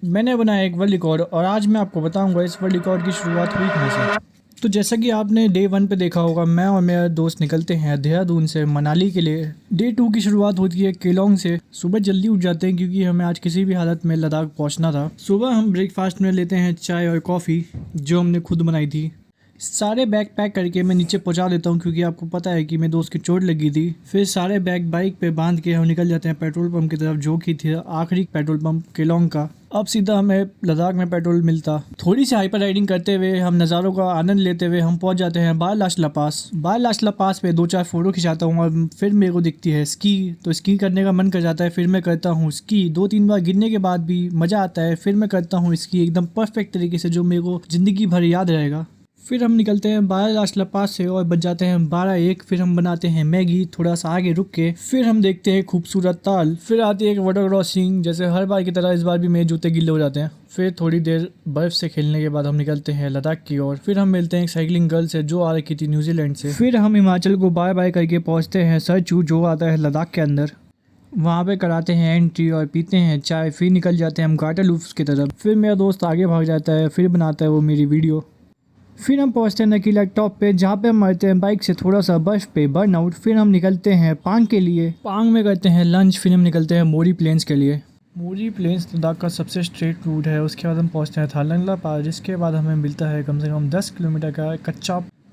मैंने बनाया एक वर्ल्ड रिकॉर्ड और आज मैं आपको बताऊंगा इस वर्ल्ड रिकॉर्ड की शुरुआत हुई कहाँ से। तो जैसा कि आपने डे 1 पे देखा होगा, मैं और मेरा दोस्त निकलते हैं देहरादून से मनाली के लिए। डे 2 की शुरुआत होती है केलोंग से। सुबह जल्दी उठ जाते हैं क्योंकि हमें आज किसी भी हालत में लद्दाख पहुंचना था। सुबह हम ब्रेकफास्ट में लेते हैं चाय और कॉफ़ी जो हमने खुद बनाई थी। सारे बैग पैक करके मैं नीचे पहुंचा देता हूं क्योंकि आपको पता है कि मेरे दोस्त की चोट लगी थी। फिर सारे बैग बाइक पे बांध के हम निकल जाते हैं पेट्रोल पंप की तरफ, जो कि थी आखिरी पेट्रोल पंप केलोंग का। अब सीधा हमें लद्दाख में पेट्रोल मिलता। थोड़ी सी हाइपर राइडिंग करते हुए, हम नज़ारों का आनंद लेते हुए हम पहुंच जाते हैं बारलाशला पास। बारलाशला पास पे 2-4 फ़ोटो खिंचाता हूँ और फिर मेरे को दिखती है स्की। तो स्की करने का मन कर जाता है, फिर मैं करता हूँ स्की। 2-3 बार गिरने के बाद भी मज़ा आता है, फिर मैं करता हूँ स्की एकदम परफेक्ट तरीके से, जो मेरे को ज़िंदगी भर याद रहेगा। फिर हम निकलते हैं बारलाशला पास से और बच जाते हैं 12-1। फिर हम बनाते हैं मैगी, थोड़ा सा आगे रुक के। फिर हम देखते हैं खूबसूरत ताल। फिर आती है एक वाटर क्रॉसिंग। जैसे हर बार की तरह इस बार भी मेरे जूते गीले हो जाते हैं। फिर थोड़ी देर बर्फ़ से खेलने के बाद हम निकलते हैं लद्दाख की ओर। फिर हम मिलते हैं एक साइकिलिंग गर्ल से जो आ रखी थी न्यूजीलैंड से। फिर हम हिमाचल को बाय बाय करके पहुँचते हैं सरचू, जो आता है लद्दाख के अंदर। वहाँ पे कराते हैं एंट्री और पीते हैं चाय। फिर निकल जाते हैं हम गाटालूफ की तरफ। फिर मेरा दोस्त आगे भाग जाता है, फिर बनाता है वो मेरी वीडियो। फिर हम पहुंचते हैं नकीला टॉप पे, जहाँ पे हम मारते हैं बाइक से थोड़ा सा बर्फ पे बर्नआउट। फिर हम निकलते हैं पांग के लिए, पांग में करते हैं लंच। फिर हम निकलते हैं मोरी प्लेन्स के लिए। मोरी प्लेन्स लद्दाख का सबसे स्ट्रेट रूट है। उसके बाद हम पहुंचते हैं थारलंगला पास, जिसके बाद हमें मिलता है कम से कम 10 किलोमीटर का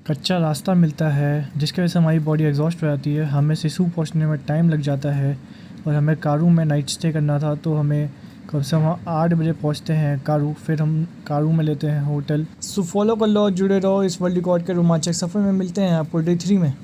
कच्चा रास्ता मिलता है, जिसकी वजह से हमारी बॉडी एग्जॉस्ट हो जाती है। हमें सिसु पहुँचने में टाइम लग जाता है और हमें कारू में नाइट स्टे करना था, तो हमें कम से कम 8 बजे पहुंचते हैं कारू। फिर हम कारू में लेते हैं होटल। सो फॉलो कर लो, जुड़े रहो इस वर्ल्ड रिकॉर्ड के रोमांचक सफ़र में। मिलते हैं आपको डे 3 में।